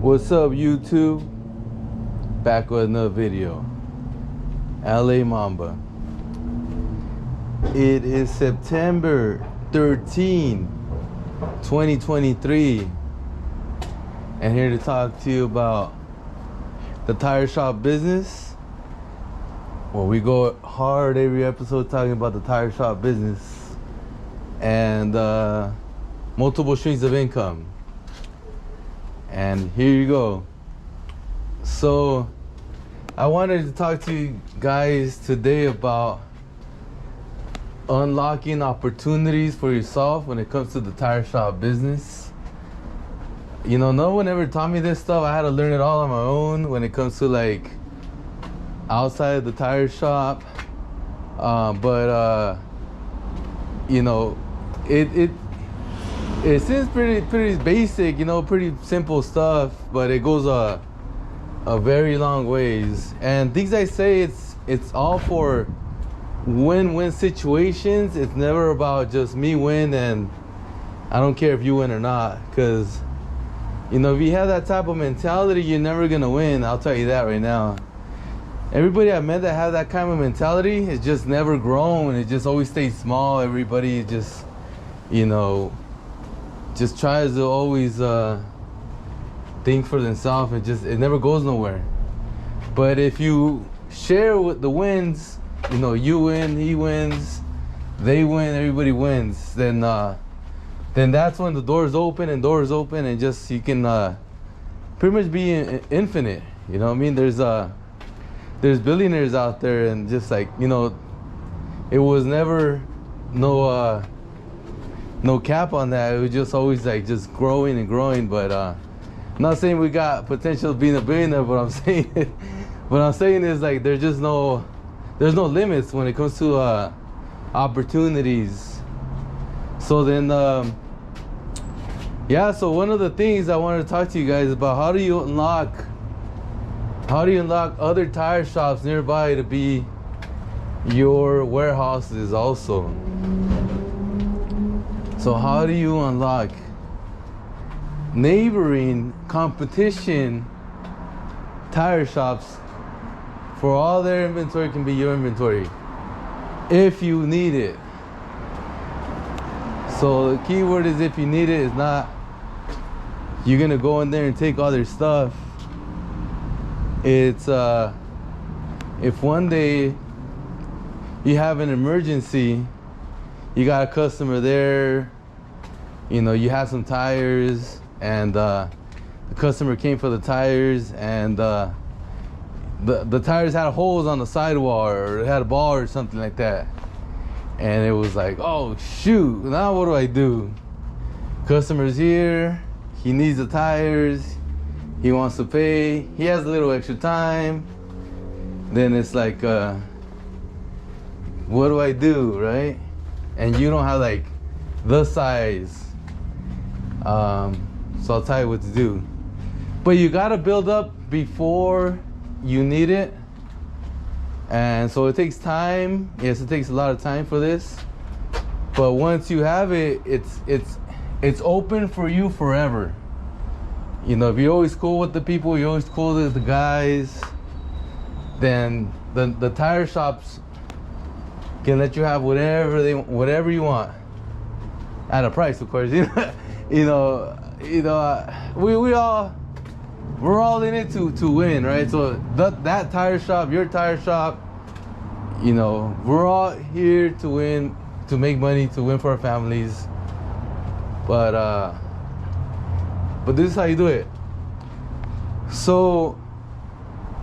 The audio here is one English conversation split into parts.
What's up, YouTube? Back with another video. LA Mamba. It is September 13, 2023, and here to talk to you about the tire shop business. Well, we go hard every episode talking about the tire shop business and multiple streams of income. And here you go. So I wanted to talk to you guys today about unlocking opportunities for yourself when it comes to the tire shop business. You know, no one ever taught me this stuff. I had to learn it all on my own when it comes to like outside of the tire shop. You know, it seems pretty basic, you know, pretty simple stuff, but it goes a very long ways. And things I say, it's all for win-win situations. It's never about just me win and I don't care if you win or not, because you know, if you have that type of mentality, you're never gonna win. I'll tell you that right now. Everybody I met that have that kind of mentality is just never grown. It just always stays small. Everybody just, you know, just tries to always think for themselves. It never goes nowhere. But if you share with the wins, you know, you win, he wins, they win, everybody wins, then that's when the doors open and just you can pretty much be infinite. You know what I mean? There's billionaires out there, and just like, you know, it was never no cap on that. It was just always like just growing and growing. But I'm not saying we got potential of being a billionaire, but what I'm saying is like there's no limits when it comes to opportunities. So then yeah, so one of the things I wanted to talk to you guys about, how do you unlock other tire shops nearby to be your warehouses also. So how do you unlock neighboring competition tire shops for all their inventory can be your inventory if you need it? So the key word is if you need it. Is not you're gonna go in there and take all their stuff. It's if one day you have an emergency, you got a customer there, you know, you have some tires, and the customer came for the tires, and the tires had holes on the sidewall, or it had a ball or something like that. And it was like, oh shoot, now what do I do? Customer's here, he needs the tires, he wants to pay, he has a little extra time. Then it's like, what do I do, right? And you don't have like the size. So I'll tell you what to do. But you gotta build up before you need it. And so it takes time. Yes, it takes a lot of time for this. But once you have it, it's open for you forever. You know, if you're always cool with the people, you're always cool with the guys, then the tire shops can let you have whatever you want at a price, of course. We're all in it to win, right? So that tire shop, your tire shop, you know, we're all here to win, to make money, to win for our families. But this is how you do it. So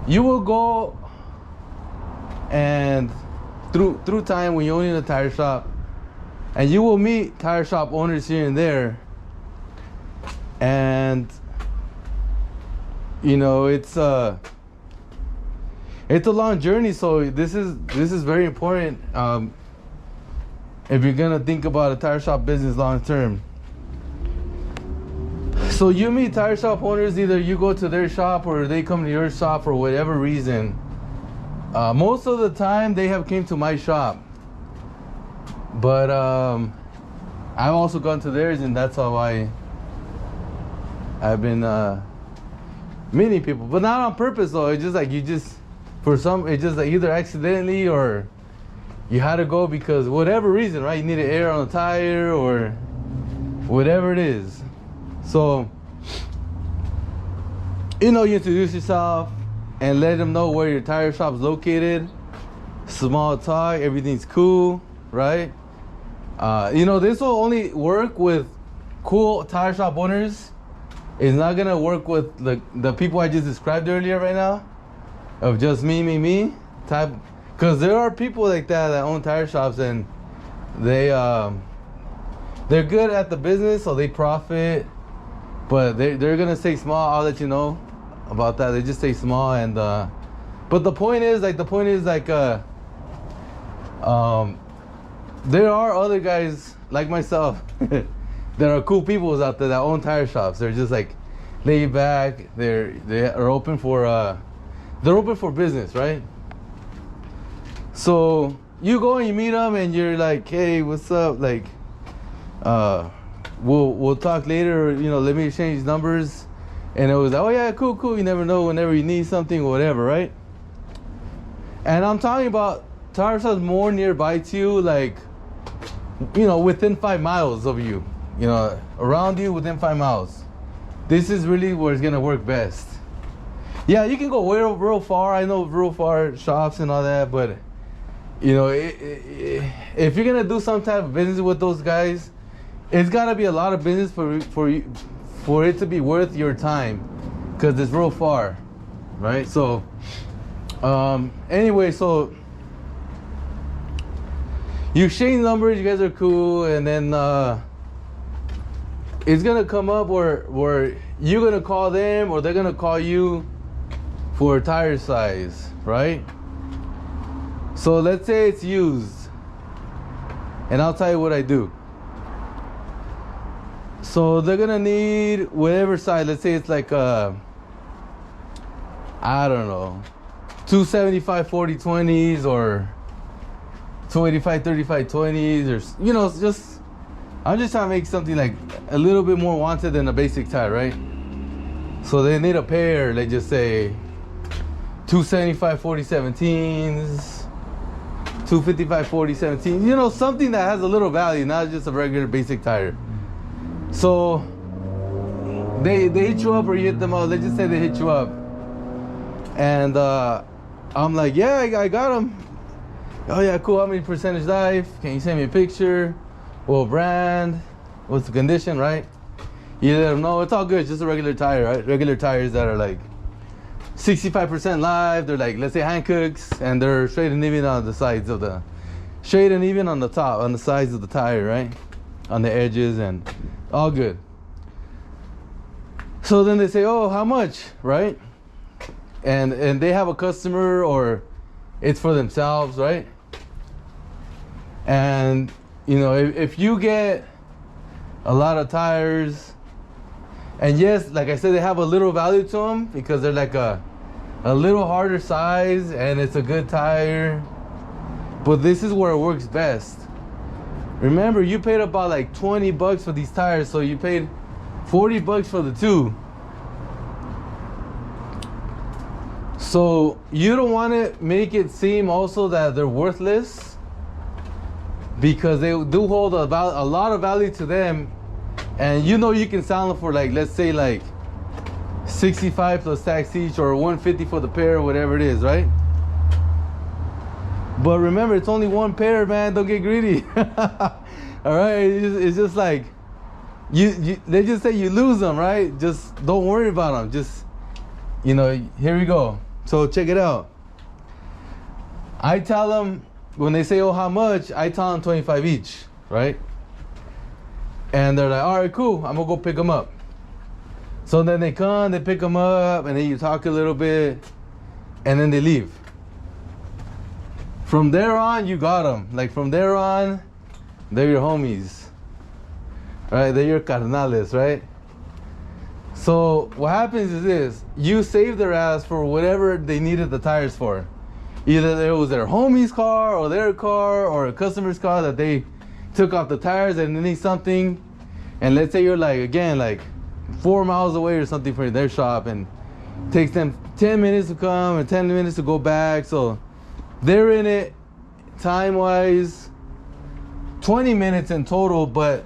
you will go and through time, when you're owning a tire shop, and you will meet tire shop owners here and there, and you know, it's a long journey. So this is very important if you're gonna think about a tire shop business long term. So you meet tire shop owners, either you go to their shop or they come to your shop for whatever reason. Most of the time they have came to my shop, but I've also gone to theirs, and that's how I've been Many people, but not on purpose though. It's just like you just, for some, it's just like either accidentally or you had to go because whatever reason, right? You needed air on the tire or whatever it is. So, you know, you introduce yourself and let them know where your tire shop's located. Small talk, everything's cool, right? You know, this will only work with cool tire shop owners. It's not gonna work with the people I just described earlier right now, of just me type. Because there are people like that own tire shops and they're good at the business, so they profit, but they're gonna stay small. I'll let you know about that. They just stay small and but the point is like there are other guys like myself there are cool people out there that own tire shops. They're just like laid back. They are open for business, right? So you go and you meet them and you're like, hey, what's up? Like, we'll talk later. Or, you know, let me exchange numbers. And it was like, oh yeah, cool. You never know whenever you need something or whatever, right? And I'm talking about tire shops more nearby to you, like, you know, within 5 miles of you. You know, around you within 5 miles. This is really where it's gonna work best. Yeah, you can go real far. I know real far shops and all that, but you know, if you're gonna do some type of business with those guys, it's gotta be a lot of business for it to be worth your time, because it's real far, right? So, anyway, so you exchange numbers. You guys are cool, and then it's gonna come up where you're gonna call them or they're gonna call you for tire size, right? So let's say it's used, and I'll tell you what I do. So they're gonna need whatever size. Let's say it's like I don't know, 275 40/20s or 285 35/20s, or you know, just I'm just trying to make something like a little bit more wanted than a basic tire, right? So they need a pair. Let's just say 275 40/17s, 255 40/17. You know, something that has a little value, not just a regular basic tire. So they hit you up or you hit them up. Let's just say they hit you up, and I'm like, yeah, I got them. Oh yeah, cool. How many percentage life? Can you send me a picture? What brand? What's the condition, right? You let them know. It's all good. It's just a regular tire, right? Regular tires that are like 65% live. They're like, let's say Hankooks, and they're straight and even on the sides of the, straight and even on the top, on the sides of the tire, right? On the edges, and all good. So then they say, oh, how much, right? And they have a customer or it's for themselves, right? And you know, if you get a lot of tires, and yes, like I said, they have a little value to them because they're like a little harder size and it's a good tire, but this is where it works best. Remember, you paid about like 20 bucks for these tires, so you paid 40 bucks for the two. So you don't want to make it seem also that they're worthless, because they do hold a lot of value to them, and you know you can sell them for like, let's say like 65 plus tax each, or 150 for the pair, whatever it is, right? But remember, it's only one pair, man. Don't get greedy. All right, it's just like you they just say you lose them, right? Just don't worry about them. Just, you know, here we go. So check it out. I tell them, when they say, oh, how much? I tell them 25 each, right? And they're like, all right, cool. I'm gonna go pick them up. So then they come, they pick them up, and then you talk a little bit, and then they leave. From there on, you got them. Like from there on, they're your homies, right? They're your carnales, right? So what happens is this: you save their ass for whatever they needed the tires for. Either it was their homie's car or their car or a customer's car that they took off the tires and they need something. And let's say you're like, again, like 4 miles away or something from their shop, and Takes them 10 minutes to come and 10 minutes to go back. So they're in it time-wise 20 minutes in total, but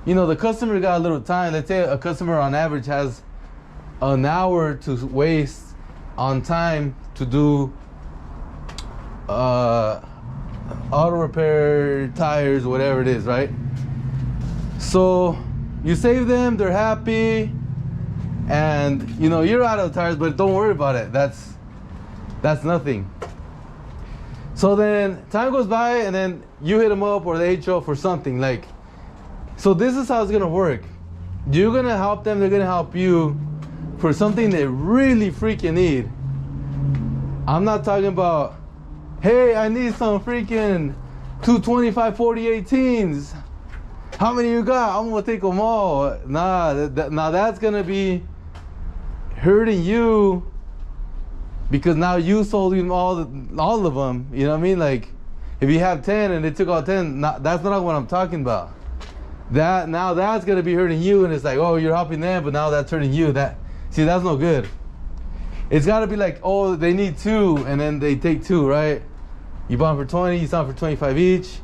you know, the customer got a little time. Let's say a customer on average has an hour to waste on time to do auto repair, tires, whatever it is, right? So you save them, they're happy, and you know, you're out of tires, but don't worry about it. That's nothing. So then time goes by, and then you hit them up or they hit you up for something. Like, so this is how it's gonna work. You're gonna help them, they're gonna help you for something they really freaking need. I'm not talking about, hey, I need some freaking 225 4018s. How many you got? I'm gonna take them all. Nah, now that's gonna be hurting you, because now you sold them all of them. You know what I mean? Like, if you have 10 and they took all 10, that's not what I'm talking about. Now that's gonna be hurting you, and it's like, oh, you're helping them, but now that's hurting you. See, that's no good. It's gotta be like, oh, they need 2, and then they take 2, right? You bought them for 20, you sell them for 25 each.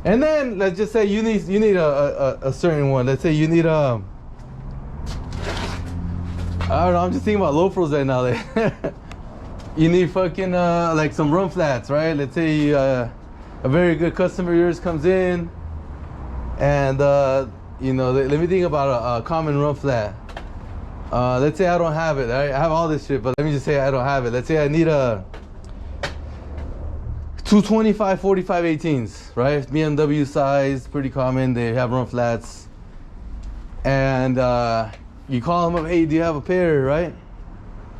And then let's just say you need a certain one. Let's say you need I don't know, I'm just thinking about low pros right now. You need fucking like some run flats, right? Let's say a very good customer of yours comes in, and you know, let me think about a common run flat. Let's say I don't have it. I have all this shit, but let me just say I don't have it. Let's say I need a 225 45 18s, right? BMW size, pretty common. They have run flats. And you call them up, hey, do you have a pair, right?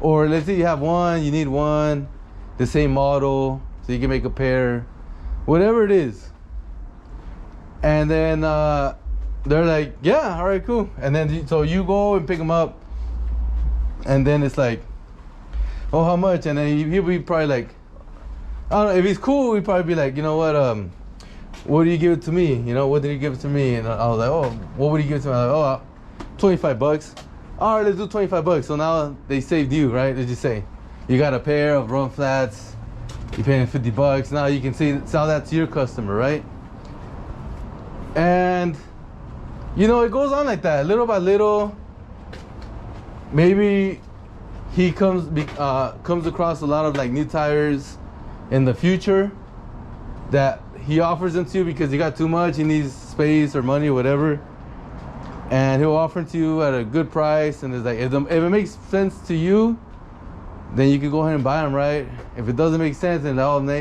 Or let's say you have one, you need one, the same model, so you can make a pair, whatever it is. And then they're like, yeah, all right, cool. And then so you go and pick them up, and then it's like, oh, how much? And then he'll be probably like, I don't know, if he's cool, he'd probably be like, you know what do you give it to me? You know, what did you give it to me? And I was like, oh, what would you give it to me? I was like, oh, $25. All right, let's do $25. So now they saved you, right? Let's just say you got a pair of run flats, you're paying $50. Now you can sell that to your customer, right? And you know, it goes on like that, little by little. Maybe he comes across a lot of like new tires in the future that he offers them to you because he got too much, he needs space or money or whatever, and he'll offer them to you at a good price. And it's like, if it makes sense to you, then you can go ahead and buy them, right? If it doesn't make sense, then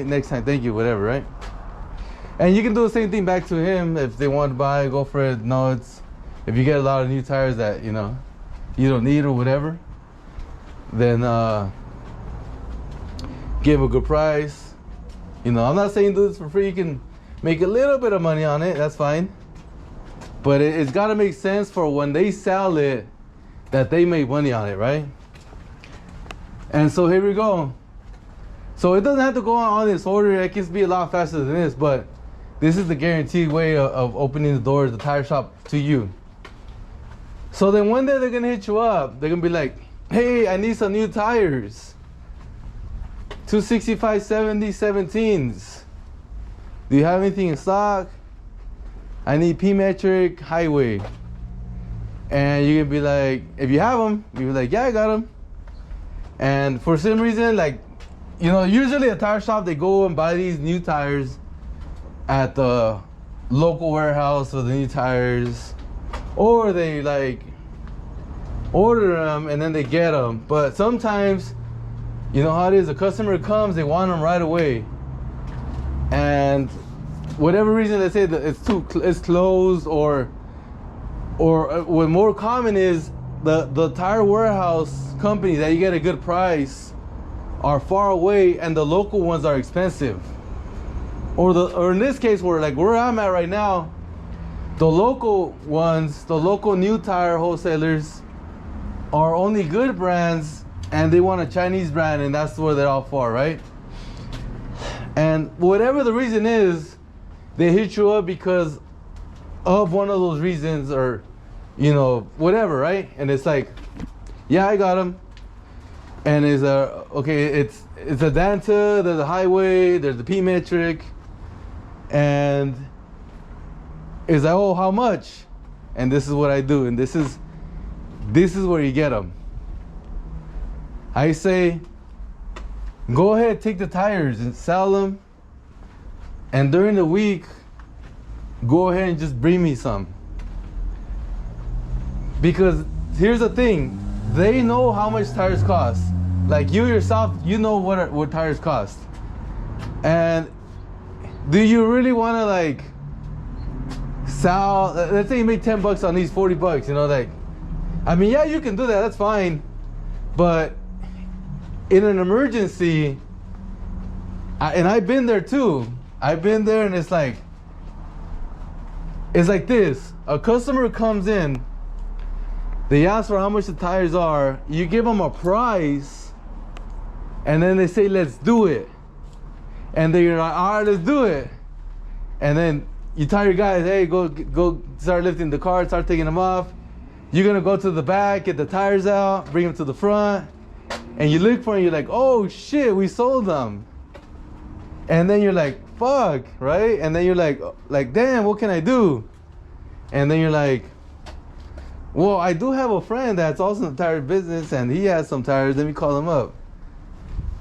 next time, thank you, whatever, right? And you can do the same thing back to him. If they want to buy, go for it. No, it's, if you get a lot of new tires that, you know, you don't need or whatever, then give a good price. You know, I'm not saying do this for free. You can make a little bit of money on it, that's fine. But it's got to make sense for when they sell it, that they make money on it, right? And so here we go. So it doesn't have to go on this order. It can be a lot faster than this, but this is the guaranteed way of opening the doors, the tire shop, to you. So then one day they're gonna hit you up. They're gonna be like, hey, I need some new tires. 265 70 17s. Do you have anything in stock? I need P-metric highway. And you can be like, if you have them, you'll be like, yeah, I got them. And for some reason, like, you know, usually a tire shop, they go and buy these new tires at the local warehouse for the new tires, or they like order them and then they get them. But sometimes, you know how it is, a customer comes, they want them right away, and whatever reason they say that it's closed, or what more common is the tire warehouse company that you get a good price are far away and the local ones are expensive. Or in this case, where I'm at right now, the local ones, the local new tire wholesalers are only good brands, and they want a Chinese brand, and that's where they're all for, right? And whatever the reason is, they hit you up because of one of those reasons, or, you know, whatever, right? And it's like, yeah, I got them. And it's a okay. It's a Danta. There's a Highway. There's the P metric, and it's like, oh, how much? And this is what I do, and this is where you get them. I say, go ahead, take the tires and sell them, and during the week, go ahead and just bring me some. Because here's the thing, they know how much tires cost. Like you yourself, you know what tires cost. And do you really want to like sell? Let's say you make $10 on these, $40. You know, like, I mean, yeah, you can do that. That's fine. But in an emergency, and I've been there too. I've been there, and it's like this. A customer comes in. They ask for how much the tires are. You give them a price, and then they say, let's do it. And then you're like, all right, let's do it. And then you tell your guys, hey, go start lifting the car, start taking them off. You're gonna go to the back, get the tires out, bring them to the front, and you look for them, you're like, oh shit, we sold them. And then you're like, fuck, right? And then you're like, damn, what can I do? And then you're like, well, I do have a friend that's also in the tire business, and he has some tires. Let me call him up.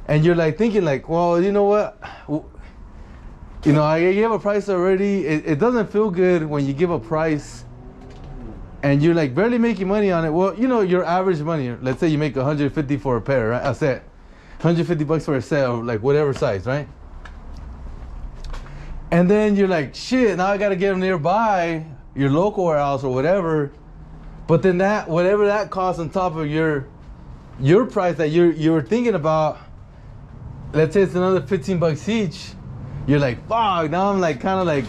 And you're like thinking, like, well, you know what? You know, I gave a price already. It doesn't feel good when you give a price and you're like barely making money on it. Well, you know, your average money. Let's say you make 150 for a pair, right? A set, $150 for a set, or like whatever size, right? And then you're like, shit, now I gotta get them nearby, your local warehouse or whatever. But then that, whatever that costs on top of your price that you were thinking about, let's say it's another $15 each. You're like, fuck, now I'm like kind of like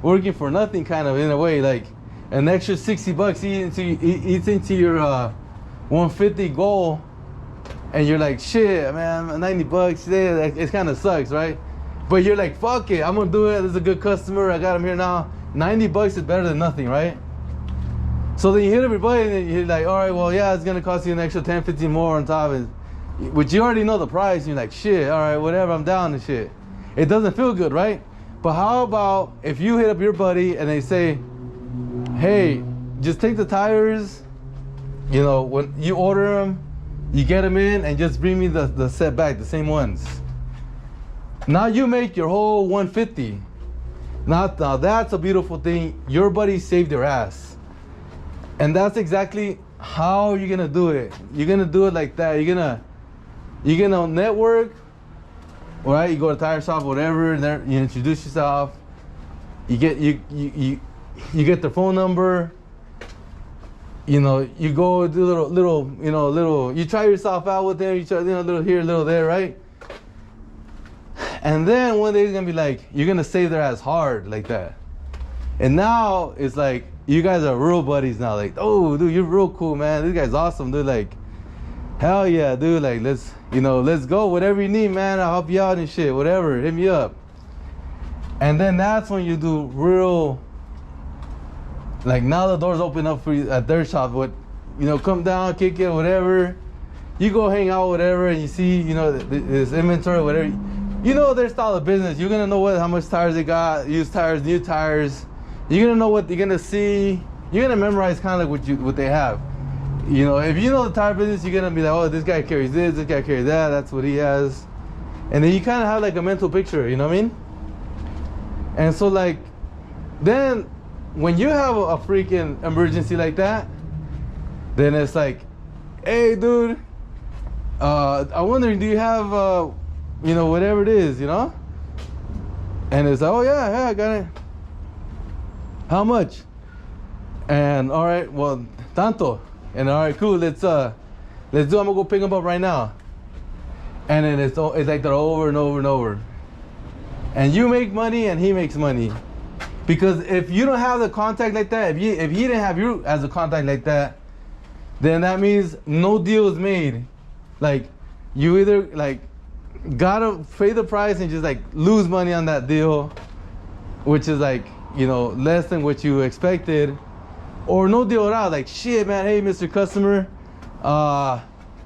working for nothing, kind of in a way, like an extra $60 eats into your 150 goal, and you're like, shit, man, $90 today, it kind of sucks, right? But you're like, fuck it, I'm gonna do it. This is a good customer. I got him here now. $90 is better than nothing, right? So then you hit everybody, and you're like, all right, well, yeah, it's gonna cost you an extra 10, 15 more on top, which you already know the price. And you're like, shit, all right, whatever, I'm down and shit. It doesn't feel good, right? But how about if you hit up your buddy and they say, hey, just take the tires, you know, when you order them, you get them in, and just bring me the set back, the same ones. Now you make your whole 150. Now that's a beautiful thing. Your buddy saved your ass. And that's exactly how you're gonna do it. You're gonna do it like that. You're gonna network, right? You go to tire shop, whatever. There, you introduce yourself. You get their phone number. You know, you go do little. You try yourself out with them. You try, little here, little there, right? And then one day it's gonna be like, you're gonna save their ass hard like that. And now it's like, you guys are real buddies now. Like, oh, dude, you're real cool, man. This guy's awesome, dude. Like, hell yeah, dude. Like, let's go. Whatever you need, man. I'll help you out and shit. Whatever, hit me up. And then that's when you do real. Like, now the doors open up for you at their shop. What, come down, kick it, whatever. You go hang out, whatever, and you see, this inventory, whatever. You know their style of business. You're gonna know how much tires they got, used tires, new tires. You're gonna know what you're gonna see. You're gonna memorize kind of like what they have. If you know the tire business, you're gonna be like, oh, this guy carries this guy carries that. That's what he has. And then you kind of have like a mental picture. You know what I mean? And so like, then when you have a freaking emergency like that, then it's like, hey, dude, I wonder, do you have whatever it is, And it's like, oh yeah, I got it. How much? And all right, well, tanto. And all right, cool. Let's do. I'm gonna go pick him up right now. And then it's like that over and over and over. And you make money, and he makes money. Because if you don't have the contact like that, if he didn't have you as a contact like that, then that means no deal is made. Like, you either like gotta pay the price and just like lose money on that deal, which is like, less than what you expected, or no deal at all. Like, shit, man, hey, Mr. Customer,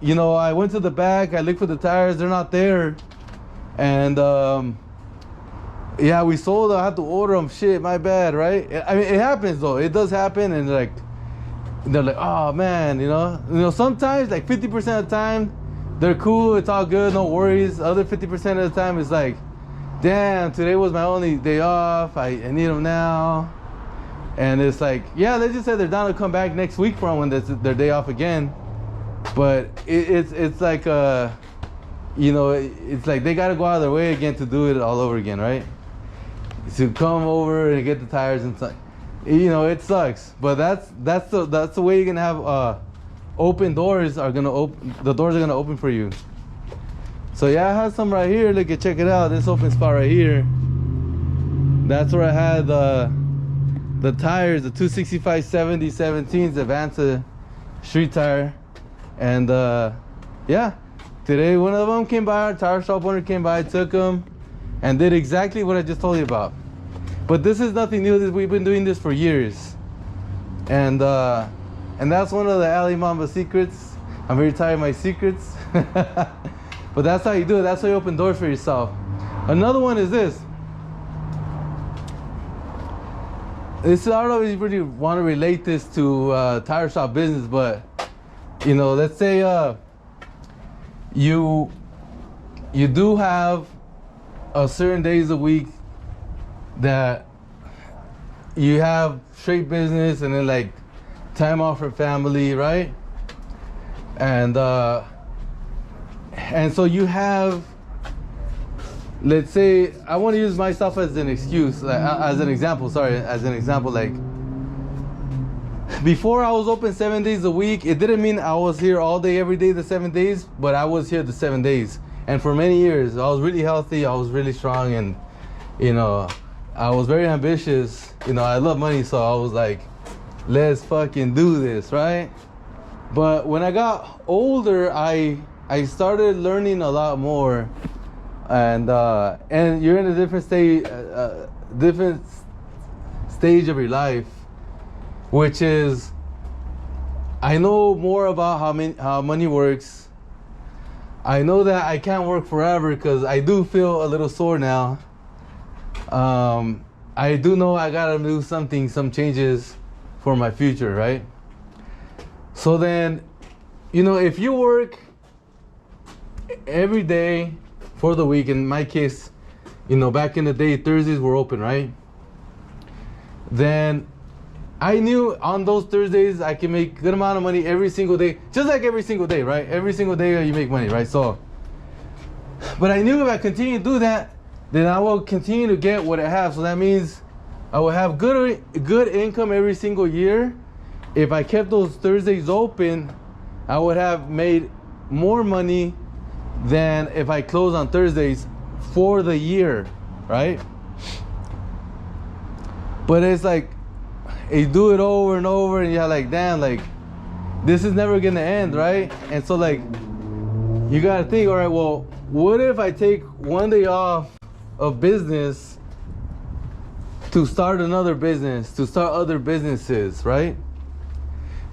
you know, I went to the back, I looked for the tires, they're not there. And yeah, we sold, I had to order them. Shit, my bad, right? I mean, it happens though. It does happen, and like, they're like, oh man, you know, sometimes like 50% of the time, they're cool, it's all good, no worries. Other 50% of the time, it's like, damn, today was my only day off. I need them now. And it's like, yeah, they just said they're down to come back next week from when it's their day off again. But it's like, you know, it's like they gotta go out of their way again to do it all over again, right? To come over and get the tires and stuff. You know, it sucks. But that's the way you're gonna have open doors are gonna open. The doors are gonna open for you. So yeah, I had some right here. Look, check it out. This open spot right here. That's where I had the tires, the 265/70 17s, Avanza street tire. And yeah, today one of them came by, our tire shop owner came by, took them, and did exactly what I just told you about. But this is nothing new. We've been doing this for years. And that's one of the Ali Mamba secrets. I'm very tired of my secrets. But that's how you do it. That's how you open doors for yourself. Another one is this. I don't know if you really want to relate this to tire shop business, but you know, let's say you do have a certain days a week that you have straight business and then like time off for family, right? And so you have, let's say, I want to use myself as an excuse, as an example, like before I was open 7 days a week, it didn't mean I was here all day, every day, the 7 days, but I was here the 7 days. And for many years, I was really healthy, I was really strong, and, you know, I was very ambitious. You know, I love money, so I was like, let's fucking do this, right? But when I got older, I started learning a lot more. And you're in a different stage of your life, which is, I know more about how money works. I know that I can't work forever because I do feel a little sore now. I do know I gotta do some changes for my future, right? So then, you know, if you work every day for the week, in my case, you know, back in the day, Thursdays were open, right? Then I knew on those Thursdays I can make good amount of money every single day, just like every single day, right? Every single day you make money, right? So, but I knew if I continue to do that, then I will continue to get what I have. So that means I will have good income every single year. If I kept those Thursdays open, I would have made more money than if I close on Thursdays for the year, right? But it's like, you do it over and over and you're like, damn, like, this is never gonna end, right? And so like, you gotta think, all right, well, what if I take one day off of business to start another business, to start other businesses, right?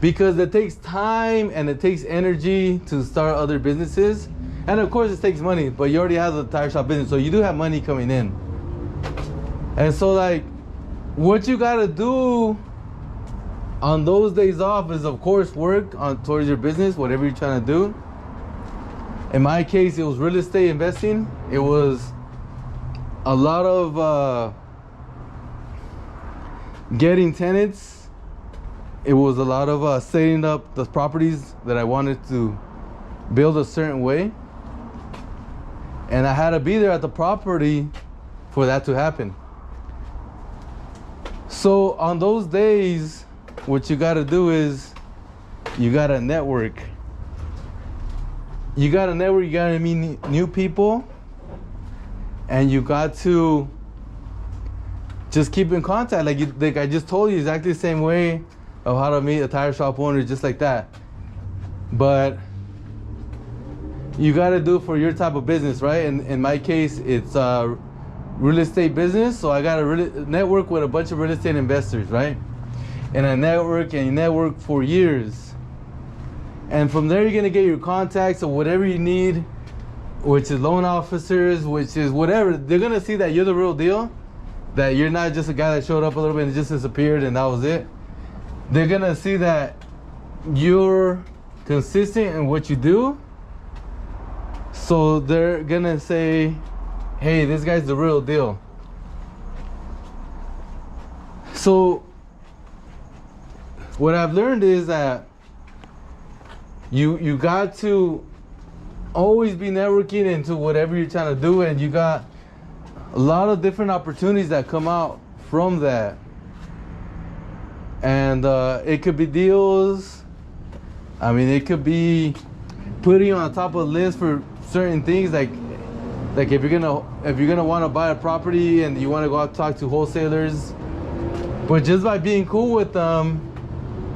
Because it takes time and it takes energy to start other businesses. And of course it takes money, but you already have the tire shop business, so you do have money coming in. And so like, what you gotta do on those days off is of course work towards your business, whatever you're trying to do. In my case, it was real estate investing. It was a lot of getting tenants. It was a lot of setting up the properties that I wanted to build a certain way. And I had to be there at the property for that to happen. So on those days, what you gotta do is you gotta network. You gotta meet new people, and you got to just keep in contact. Like I just told you exactly the same way of how to meet a tire shop owner, just like that. But you gotta do it for your type of business, right? And in my case, it's real estate business. So I gotta network with a bunch of real estate investors, right? And I network for years. And from there, you're gonna get your contacts or whatever you need, which is loan officers, which is whatever. They're gonna see that you're the real deal, that you're not just a guy that showed up a little bit and just disappeared and that was it. They're gonna see that you're consistent in what you do. So they're gonna say, hey, this guy's the real deal. So what I've learned is that you got to always be networking into whatever you're trying to do, and you got a lot of different opportunities that come out from that. And it could be deals. I mean, it could be putting you on top of a list for certain things, like if you're gonna want to buy a property and you want to go out and talk to wholesalers, but just by being cool with them,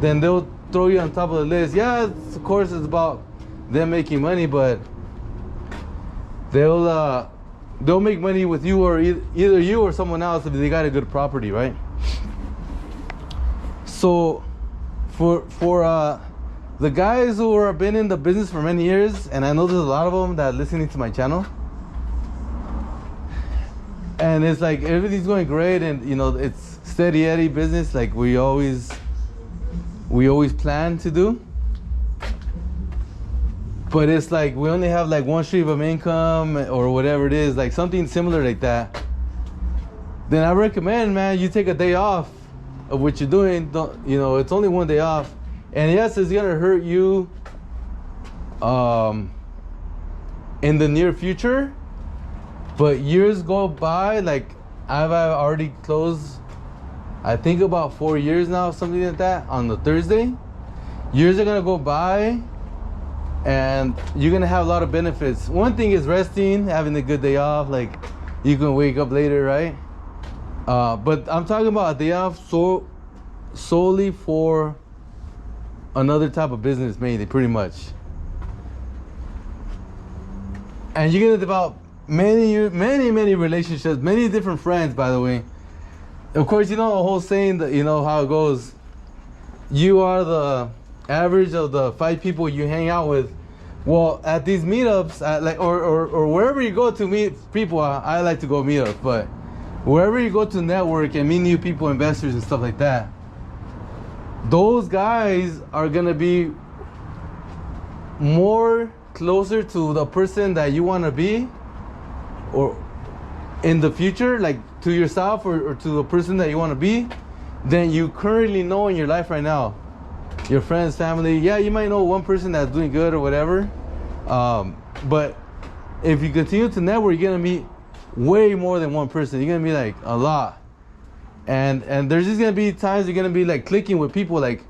then they'll throw you on top of the list. Yeah, of course it's about them making money, but they'll make money with you, or either you or someone else if they got a good property, right? So for the guys who have been in the business for many years, and I know there's a lot of them that are listening to my channel, and it's like everything's going great, and you know, it's steady Eddie business like we always plan to do. But it's like we only have like one stream of income or whatever it is, like something similar like that. Then I recommend, man, you take a day off of what you're doing. Don't, you know, it's only one day off. And yes, it's gonna hurt you in the near future. But years go by, like I've already closed, I think about 4 years now, something like that, on the Thursday. Years are gonna go by, and you're gonna have a lot of benefits. One thing is resting, having a good day off, like you can wake up later, right? But I'm talking about a day off solely for another type of business, mainly, pretty much. And you're gonna develop many relationships, many different friends, by the way. Of course, you know the whole saying that, you know how it goes. You are the average of the 5 people you hang out with. Well, at these meetups, or wherever you go to meet people, I like to go meet up, but wherever you go to network and meet new people, investors and stuff like that, those guys are gonna be more closer to the person that you want to be, or in the future, like to yourself or to the person that you want to be, than you currently know in your life right now. Your friends, family, yeah, you might know one person that's doing good or whatever, but if you continue to network, you're gonna meet way more than one person. You're gonna be like a lot, and there's just gonna be times you're gonna be like clicking with people, like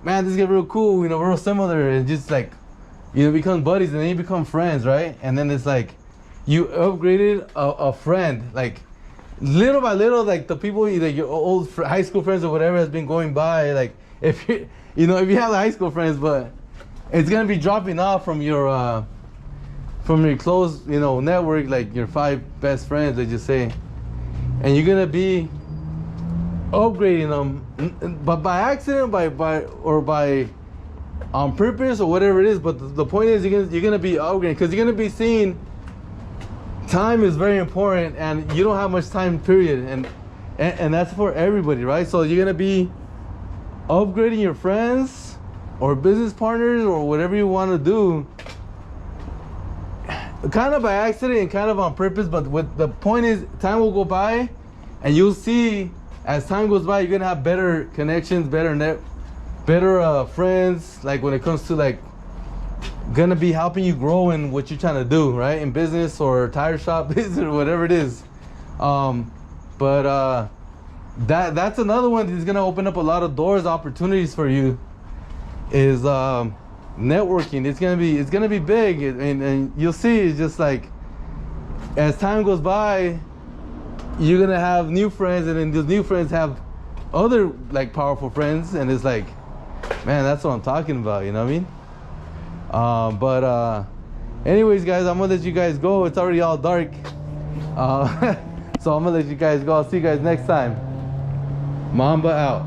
man, this is real cool, you know, real similar, and just like, you know, become buddies, and then you become friends, right? And then it's like you upgraded a friend, like little by little, like the people, either your old high school friends or whatever has been going by, like if you have high school friends, but it's gonna be dropping off from your close, you know, network, like your 5 best friends, they just say, and you're gonna be upgrading them, but by accident, by on purpose or whatever it is. But the point is, you're gonna be upgrading, because you're gonna be seeing time is very important, and you don't have much time, period, and that's for everybody, right? So you're gonna be upgrading your friends or business partners or whatever you want to do, kind of by accident and kind of on purpose. But what the point is, time will go by, and you'll see as time goes by, you're gonna have better connections, better friends, like when it comes to like gonna be helping you grow in what you're trying to do, right? In business or tire shop business or whatever it is. That's another one that's gonna open up a lot of doors, opportunities for you, is networking. It's gonna be big, and you'll see. It's just like as time goes by, you're gonna have new friends, and then those new friends have other like powerful friends, and it's like, man, that's what I'm talking about. You know what I mean? Anyways, guys, I'm gonna let you guys go. It's already all dark, so I'm gonna let you guys go. I'll see you guys next time. Mamba out.